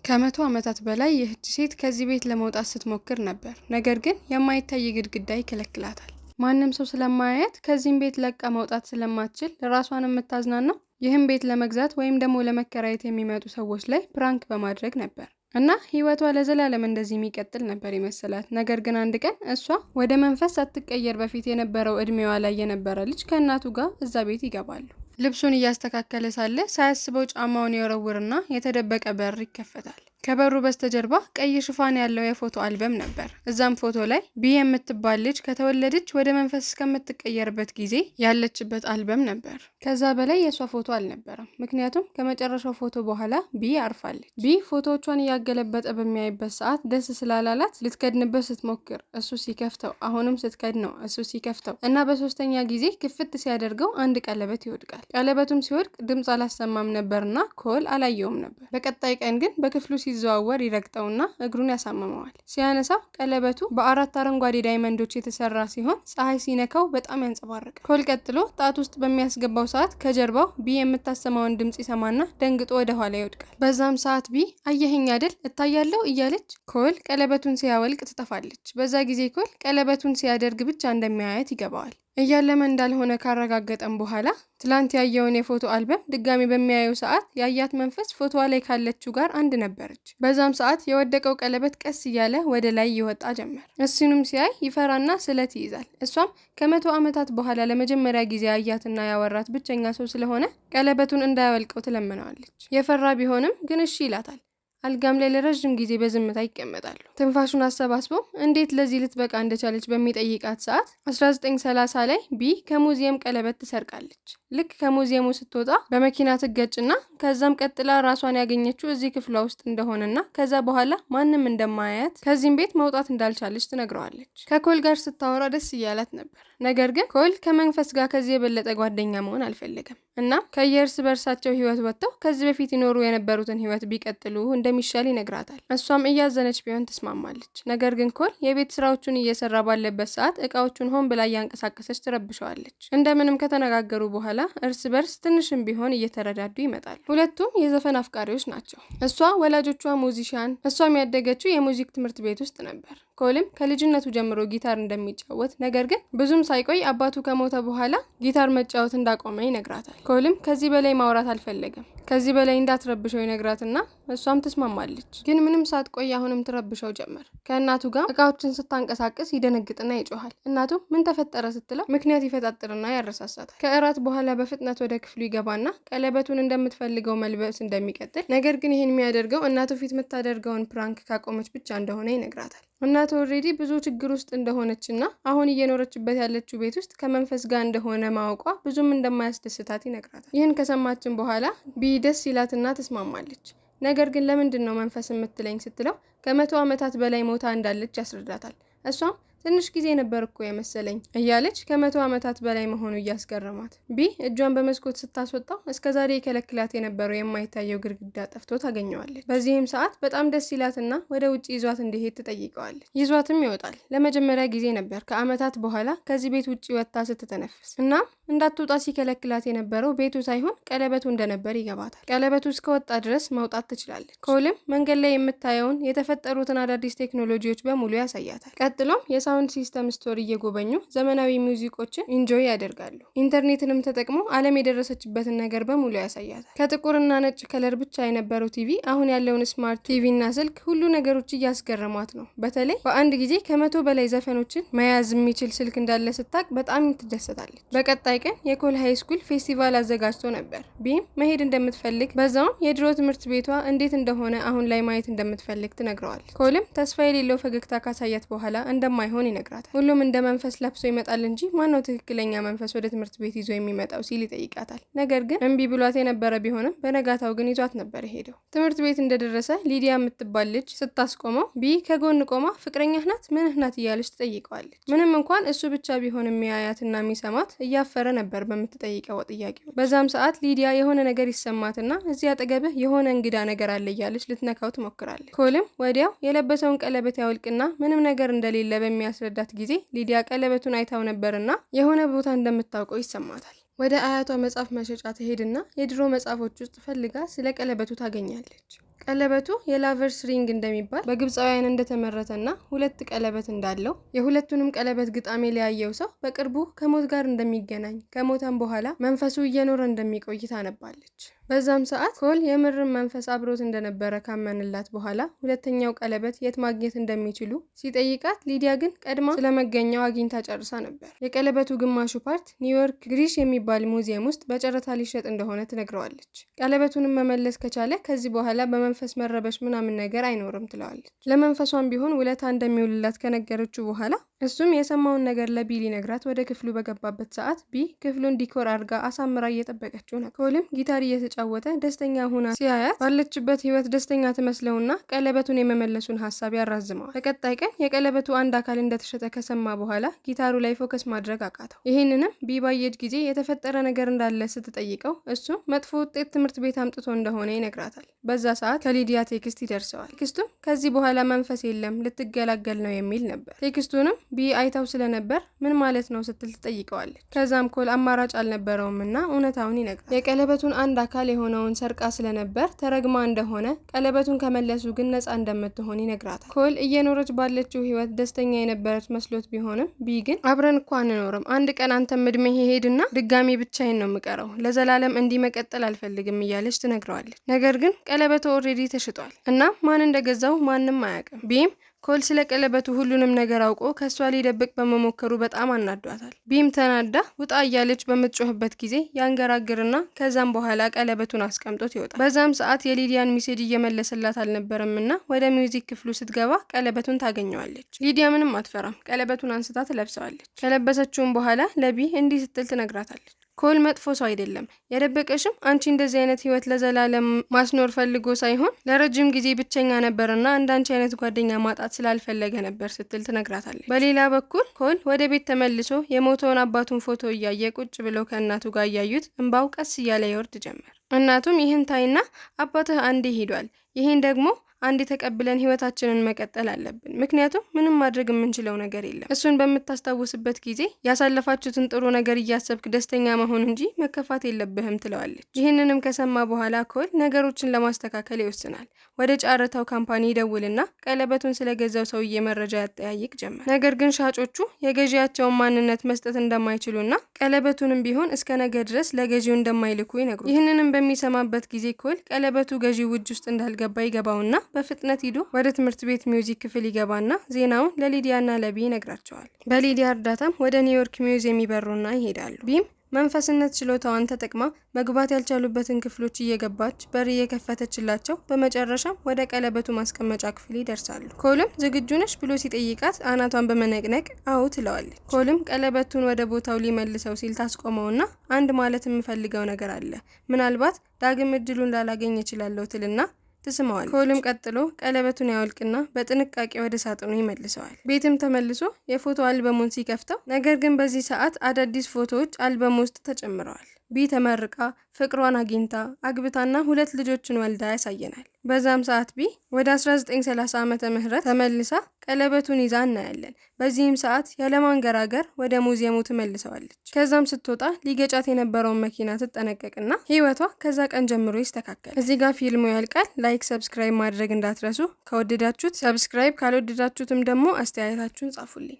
ከመቶ ዓመታት በላይ ይህች ሴት ከዚህ ቤት ለመውጣት ስትሞክር ነበር። ነገር ግን የማይታይ ግድግዳ ይከለክላታል። ማንም ሰው ስለማያያት ከዚህም ቤት ለቃ መውጣት ስለማትችል ራሷን የምታዝናናው ይህን ቤት ለመግዛት ወይም ደግሞ ለመከራየት የሚመጡ ሰዎች ላይ ፕራንክ በማድረግ ነበር። እና ህይወቷ ለዘላለም እንደዚህ የሚቀጥል ነበር ይመስላት። ነገር ግን አንድ ቀን እሷ ወደ መንፈስ ሳትቀየር በፊት የነበረው እድሜዋ ላይ የነበረ ልጅ ከእናቱ ጋር እዛ ቤት ይገባሉ። ልብሱን እያስተካከለ ሳለ ሳያስበው ጫማውን ይወረውርና የተደበቀ በር ይከፈታል። ከበሩ በስተጀርባ ቀይ ሽፋን ያለው የፎቶ አልበም ነበር። እዛም ፎቶ ላይ ቢ የምትባል ልጅ ከተወለደች ወደ መንፈስ እስከምትቀየርበት ጊዜ ያለችበት አልበም ነበር። ከዛ በላይ የሷ ፎቶ አልነበረም፣ ምክንያቱም ከመጨረሻው ፎቶ በኋላ ቢ አርፋለች። ቢ ፎቶዎቿን እያገለበጠ በሚያይበት ሰዓት ደስ ስላላላት ልትከድንበት ስትሞክር እሱ ሲከፍተው፣ አሁንም ስትከድነው እሱ ሲከፍተው እና በሶስተኛ ጊዜ ክፍት ሲያደርገው አንድ ቀለበት ይወድቃል። ቀለበቱም ሲወድቅ ድምፅ አላሰማም ነበርና ኮል አላየውም ነበር። በቀጣይ ቀን ግን በክፍሉ ሲዘዋወር ይረግጠውና እግሩን ያሳምመዋል። ሲያነሳው ቀለበቱ በአራት አረንጓዴ ዳይመንዶች የተሰራ ሲሆን ፀሐይ ሲነካው በጣም ያንጸባርቃል። ኮል ቀጥሎ ጣት ውስጥ በሚያስገባው ሰዓት ከጀርባው ቢ የምታሰማውን ድምፅ ይሰማና ደንግጦ ወደ ኋላ ይወድቃል። በዛም ሰዓት ቢ አየኸኝ አይደል እታያለሁ እያለች ኮል ቀለበቱን ሲያወልቅ ትጠፋለች። በዛ ጊዜ ኮል ቀለበቱን ሲያደርግ ብቻ እንደሚያያት ይገባዋል። እያለመ እንዳልሆነ ካረጋገጠም በኋላ ትላንት ያየውን የፎቶ አልበም ድጋሚ በሚያየው ሰዓት ያያት መንፈስ ፎቶዋ ላይ ካለችው ጋር አንድ ነበረች። በዛም ሰዓት የወደቀው ቀለበት ቀስ እያለ ወደ ላይ ይወጣ ጀመር። እሱንም ሲያይ ይፈራና ስለት ይይዛል። እሷም ከመቶ ዓመታት በኋላ ለመጀመሪያ ጊዜ ያያትና ያወራት ብቸኛ ሰው ስለሆነ ቀለበቱን እንዳያወልቀው ትለምነዋለች። የፈራ ቢሆንም ግን እሺ ይላታል። አልጋም ላይ ለረጅም ጊዜ በዝምታ ይቀመጣሉ። ትንፋሹን አሰባስበው እንዴት ለዚህ ልትበቃ እንደቻለች በሚጠይቃት ሰዓት 1930 ላይ ቢ ከሙዚየም ቀለበት ትሰርቃለች። ልክ ከሙዚየሙ ስትወጣ በመኪና ትገጭና ከዛም ቀጥላ ራሷን ያገኘችው እዚህ ክፍሏ ውስጥ እንደሆነና ከዛ በኋላ ማንም እንደማያያት ከዚህም ቤት መውጣት እንዳልቻለች ትነግረዋለች። ከኮል ጋር ስታወራ ደስ እያላት ነበር። ነገር ግን ኮል ከመንፈስ ጋር ከዚህ የበለጠ ጓደኛ መሆን አልፈለገም እና ከየእርስ በርሳቸው ህይወት ወጥተው ከዚህ በፊት ይኖሩ የነበሩትን ህይወት ቢቀጥሉ እንደሚሻል ይነግራታል። እሷም እያዘነች ቢሆን ትስማማለች። ነገር ግን ኮል የቤት ስራዎቹን እየሰራ ባለበት ሰዓት እቃዎቹን ሆን ብላ እያንቀሳቀሰች ትረብሸዋለች። እንደምንም ከተነጋገሩ በኋላ እርስ በርስ ትንሽም ቢሆን እየተረዳዱ ይመጣል። ሁለቱም የዘፈን አፍቃሪዎች ናቸው። እሷ ወላጆቿ ሙዚሻን፣ እሷም ያደገችው የሙዚክ ትምህርት ቤት ውስጥ ነበር። ኮልም ከልጅነቱ ጀምሮ ጊታር እንደሚጫወት ነገር ግን ብዙም ሳይቆይ አባቱ ከሞተ በኋላ ጊታር መጫወት እንዳቆመ ይነግራታል። ኮልም ከዚህ በላይ ማውራት አልፈለገም። ከዚህ በላይ እንዳትረብሸው ይነግራትና እሷም ትስማማለች። ግን ምንም ሳትቆይ አሁንም ትረብሸው ጀመር። ከእናቱ ጋር እቃዎችን ስታንቀሳቅስ ይደነግጥና ይጮሃል። እናቱ ምን ተፈጠረ ስትለው ምክንያት ይፈጣጥርና ያረሳሳታል። ከእራት በኋላ በፍጥነት ወደ ክፍሉ ይገባና ቀለበቱን እንደምትፈልገው መልበስ እንደሚቀጥል፣ ነገር ግን ይሄን የሚያደርገው እናቱ ፊት የምታደርገውን ፕራንክ ካቆመች ብቻ እንደሆነ ይነግራታል። እናቱ ኦልሬዲ ብዙ ችግር ውስጥ እንደሆነችና አሁን እየኖረችበት ያለችው ቤት ውስጥ ከመንፈስ ጋር እንደሆነ ማወቋ ብዙም እንደማያስደስታት ይነግራታል። ይህን ከሰማችን በኋላ ቢ ደስ ይላትና ትስማማለች። ነገር ግን ለምንድን ነው መንፈስ የምትለኝ ስትለው ከመቶ ዓመታት በላይ ሞታ እንዳለች ያስረዳታል። እሷም ትንሽ ጊዜ ነበር እኮ የመሰለኝ እያለች ከመቶ ዓመታት በላይ መሆኑ እያስገረማት ቢ እጇን በመስኮት ስታስወጣው እስከዛሬ የከለክላት የነበረው የማይታየው ግድግዳ ጠፍቶ ታገኘዋለች። በዚህም ሰዓት በጣም ደስ ይላትና ወደ ውጭ ይዟት እንዲሄድ ትጠይቀዋለች። ይዟትም ይወጣል። ለመጀመሪያ ጊዜ ነበር ከዓመታት በኋላ ከዚህ ቤት ውጭ ወጥታ ስትተነፍስ እና እንዳትወጣ ሲከለክላት የነበረው ቤቱ ሳይሆን ቀለበቱ እንደነበር ይገባታል። ቀለበቱ እስከወጣ ድረስ መውጣት ትችላለች። ኮልም መንገድ ላይ የምታየውን የተፈጠሩትን አዳዲስ ቴክኖሎጂዎች በሙሉ ያሳያታል። ቀጥሎም ሳውንድ ሲስተም ስቶር እየጎበኙ ዘመናዊ ሙዚቆችን ኢንጆይ ያደርጋሉ። ኢንተርኔትንም ተጠቅሞ ዓለም የደረሰችበትን ነገር በሙሉ ያሳያታል። ከጥቁርና ነጭ ከለር ብቻ የነበረው ቲቪ አሁን ያለውን ስማርት ቲቪና ስልክ ሁሉ ነገሮች እያስገረሟት ነው። በተለይ በአንድ ጊዜ ከመቶ በላይ ዘፈኖችን መያዝ የሚችል ስልክ እንዳለ ስታቅ በጣም ትደሰታለች። በቀጣይ ቀን የኮል ሃይ ስኩል ፌስቲቫል አዘጋጅቶ ነበር። ቢም መሄድ እንደምትፈልግ በዛውም የድሮ ትምህርት ቤቷ እንዴት እንደሆነ አሁን ላይ ማየት እንደምትፈልግ ትነግረዋለች። ኮልም ተስፋ የሌለው ፈገግታ ካሳያት በኋላ እንደማይሆን ይነግራታል። ሁሉም እንደ መንፈስ ለብሶ ይመጣል እንጂ ማነው ትክክለኛ መንፈስ ወደ ትምህርት ቤት ይዞ የሚመጣው ሲል ይጠይቃታል። ነገር ግን እምቢ ብሏት የነበረ ቢሆንም በነጋታው ግን ይዟት ነበር ሄደው። ትምህርት ቤት እንደደረሰ ሊዲያ የምትባል ልጅ ስታስቆመው ቢ ከጎን ቆማ ፍቅረኛህ ናት ምንህ ናት እያለች ትጠይቀዋለች። ምንም እንኳን እሱ ብቻ ቢሆን የሚያያትና የሚሰማት እያፈረ ነበር በምትጠይቀው ጥያቄው። በዛም ሰዓት ሊዲያ የሆነ ነገር ይሰማትና እዚህ አጠገብህ የሆነ እንግዳ ነገር አለ እያለች ልትነካው ትሞክራለች። ኮልም ወዲያው የለበሰውን ቀለበት ያወልቅና ምንም ነገር እንደሌለ በሚያስረዳት ጊዜ ሊዲያ ቀለበቱን አይታው ነበርና የሆነ ቦታ እንደምታውቀው ይሰማታል። ወደ አያቷ መጽሐፍ መሸጫ ትሄድና የድሮ መጽሐፎች ውስጥ ፈልጋ ስለ ቀለበቱ ታገኛለች። ቀለበቱ የላቨርስ ሪንግ እንደሚባል በግብፃውያን እንደተመረተና 2 ቀለበት እንዳለው የሁለቱንም ቀለበት ግጣሜ ሊያየው ሰው በቅርቡ ከሞት ጋር እንደሚገናኝ ከሞተም በኋላ መንፈሱ እየኖረ እንደሚቆይ ታነባለች። በዛም ሰዓት ኮል የምርም መንፈስ አብሮት እንደነበረ ካመንላት በኋላ ሁለተኛው ቀለበት የት ማግኘት እንደሚችሉ ሲጠይቃት ሊዲያ ግን ቀድማ ስለመገኛው አግኝታ ጨርሳ ነበር። የቀለበቱ ግማሹ ፓርት ኒውዮርክ ግሪሽ የሚባል ሙዚየም ውስጥ በጨረታ ሊሸጥ እንደሆነ ትነግረዋለች። ቀለበቱንም መመለስ ከቻለ ከዚህ በኋላ በመንፈስ መረበሽ ምናምን ነገር አይኖርም ትለዋለች። ለመንፈሷም ቢሆን ውለታ እንደሚውልላት ከነገረችው በኋላ እሱም የሰማውን ነገር ለቢ ሊነግራት ወደ ክፍሉ በገባበት ሰዓት ቢ ክፍሉን ዲኮር አድርጋ አሳምራ እየጠበቀችው ነው። ኮልም ጊታር እየተጫወተ ደስተኛ ሆና ሲያያት ባለችበት ህይወት ደስተኛ ትመስለውና ቀለበቱን የመመለሱን ሀሳብ ያራዝመዋል። በቀጣይ ቀን የቀለበቱ አንድ አካል እንደተሸጠ ከሰማ በኋላ ጊታሩ ላይ ፎከስ ማድረግ አቃተው። ይህንንም ቢ ባየች ጊዜ የተፈጠረ ነገር እንዳለ ስትጠይቀው እሱ መጥፎ ውጤት ትምህርት ቤት አምጥቶ እንደሆነ ይነግራታል። በዛ ሰዓት ከሊዲያ ቴክስት ይደርሰዋል። ቴክስቱም ከዚህ በኋላ መንፈስ የለም ልትገላገል ነው የሚል ነበር። ቴክስቱንም ቢ አይታው ስለነበር ምን ማለት ነው ስትል ትጠይቀዋለች። ከዛም ኮል አማራጭ አልነበረውም እና እውነታውን ይነግራል። የቀለበቱን አንድ አካል የሆነውን ሰርቃ ስለነበር ተረግማ እንደሆነ ቀለበቱን ከመለሱ ግን ነፃ እንደምትሆን ይነግራታል። ኮል እየኖረች ባለችው ህይወት ደስተኛ የነበረች መስሎት ቢሆንም ቢ ግን አብረን እኮ አንኖርም፣ አንድ ቀን አንተም እድሜ ሄድና ድጋሚ ብቻዬን ነው የምቀረው፣ ለዘላለም እንዲህ መቀጠል አልፈልግም እያለች ትነግረዋለች። ነገር ግን ቀለበቱ ኦልሬዲ ተሽጧል እና ማን እንደገዛው ማንም አያውቅም። ቢም ኮል ስለ ቀለበቱ ሁሉንም ነገር አውቆ ከሷ ሊደብቅ በመሞከሩ በጣም አናዷታል። ቢም ተናዳ ውጣ እያለች በምትጮህበት ጊዜ ያንገራግርና ከዛም በኋላ ቀለበቱን አስቀምጦት ይወጣል። በዛም ሰዓት የሊዲያን ሚሴጅ እየመለሰላት አልነበረምና ወደ ሚውዚክ ክፍሉ ስትገባ ቀለበቱን ታገኘዋለች። ሊዲያ ምንም አትፈራም። ቀለበቱን አንስታ ትለብሰዋለች። ከለበሰችውም በኋላ ለቢ እንዲህ ስትል ትነግራታለች። ኮል መጥፎ ሰው አይደለም፣ የደበቀሽም አንቺ እንደዚህ አይነት ህይወት ለዘላለም ማስኖር ፈልጎ ሳይሆን ለረጅም ጊዜ ብቸኛ ነበርና እንዳንቺ አይነት ጓደኛ ማጣት ስላልፈለገ ነበር ስትል ትነግራታለች። በሌላ በኩል ኮል ወደ ቤት ተመልሶ የሞተውን አባቱን ፎቶ እያየ ቁጭ ብለው ከእናቱ ጋር እያዩት እንባው ቀስ እያለ ይወርድ ጀመር። እናቱም ይህን ታይና አባትህ አንዴ ሄዷል፣ ይህን ደግሞ አንድ ተቀብለን ህይወታችንን መቀጠል አለብን፣ ምክንያቱም ምንም ማድረግ የምንችለው ነገር የለም። እሱን በምታስታውስበት ጊዜ ያሳለፋችሁትን ጥሩ ነገር እያሰብክ ደስተኛ መሆን እንጂ መከፋት የለብህም ትለዋለች። ይህንንም ከሰማ በኋላ ኮል ነገሮችን ለማስተካከል ይወስናል። ወደ ጨረታው ካምፓኒ ይደውልና ቀለበቱን ስለገዛው ሰውዬ መረጃ ያጠያይቅ ጀመር። ነገር ግን ሻጮቹ የገዢያቸውን ማንነት መስጠት እንደማይችሉና ቀለበቱንም ቢሆን እስከ ነገ ድረስ ለገዢው እንደማይልኩ ይነግሩት። ይህንንም በሚሰማበት ጊዜ ኮል ቀለበቱ ገዢው እጅ ውስጥ እንዳልገባ ይገባውና በፍጥነት ሂዶ ወደ ትምህርት ቤት ሚውዚክ ክፍል ይገባና ዜናውን ለሊዲያና ለቢ ይነግራቸዋል። በሊዲያ እርዳታም ወደ ኒውዮርክ ሚውዚየም ይበሩና ይሄዳሉ። ቢም መንፈስነት ችሎታዋን ተጠቅማ መግባት ያልቻሉበትን ክፍሎች እየገባች በር እየከፈተችላቸው በመጨረሻም ወደ ቀለበቱ ማስቀመጫ ክፍል ይደርሳሉ። ኮልም ዝግጁ ነሽ ብሎ ሲጠይቃት አናቷን በመነቅነቅ አዎ ትለዋለች። ኮልም ቀለበቱን ወደ ቦታው ሊመልሰው ሲል ታስቆመውና አንድ ማለት የምፈልገው ነገር አለ፣ ምናልባት ዳግም እድሉን ላላገኝ እችላለሁ ትልና ትስማዋል። ኮልም ቀጥሎ ቀለበቱን ያወልቅና በጥንቃቄ ወደ ሳጥኑ ይመልሰዋል። ቤትም ተመልሶ የፎቶ አልበሙን ሲከፍተው ነገር ግን በዚህ ሰዓት አዳዲስ ፎቶዎች አልበሙ ውስጥ ተጨምረዋል። ቢ ተመርቃ ፍቅሯን አግኝታ አግብታና 2 ልጆችን ወልዳ ያሳየናል። በዛም ሰዓት ቢ ወደ 1930 ዓመተ ምህረት ተመልሳ ቀለበቱን ይዛ እናያለን። በዚህም ሰዓት ያለማንገራገር ወደ ሙዚየሙ ትመልሰዋለች። ከዛም ስትወጣ ሊገጫት የነበረውን መኪና ትጠነቀቅና ህይወቷ ከዛ ቀን ጀምሮ ይስተካከል። እዚህ ጋር ፊልሙ ያልቃል። ላይክ፣ ሰብስክራይብ ማድረግ እንዳትረሱ። ከወደዳችሁት ሰብስክራይብ፣ ካልወደዳችሁትም ደግሞ አስተያየታችሁን ጻፉልኝ።